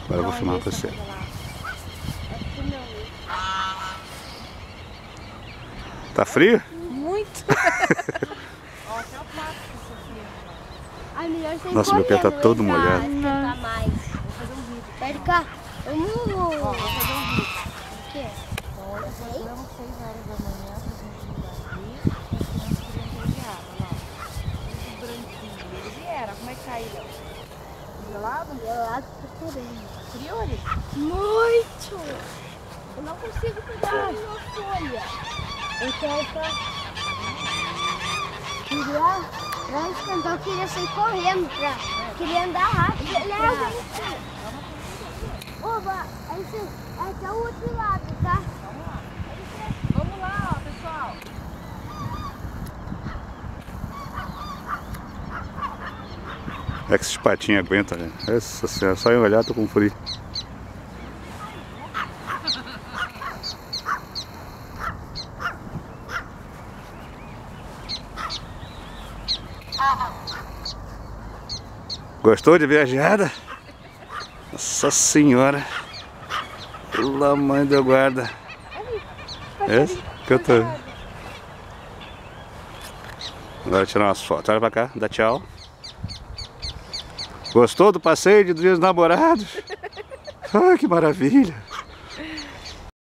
Agora eu vou filmar pra você. Tá frio? Muito. Nossa, meu pé tá todo molhado. Vai cá. Eu não vou. Vou fazer um vídeo. O quê? Olha, nós acordamos 6 horas da manhã pra gente ir ali. As crianças queriam ter água lá. Esses branquinhos. Eles vieram. Como é que tá aí, Léo? Gelado? Gelado pra caramba. Frio ali? Muito! Eu não consigo pegar uma folha. Eu quero pra esquentar, eu queria sair correndo, queria andar rápido. Oba, esse é até o outro lado, tá? Vamos lá, ó, pessoal. É que esses patinhos aguentam, né? Essa senhora, só em olhar tô com frio. Gostou de viajada? Nossa senhora! Pela mãe da guarda! É que eu tô. Agora tirar umas fotos. Olha pra cá, dá tchau. Gostou do passeio de Dia dos Namorados? Ai, que maravilha!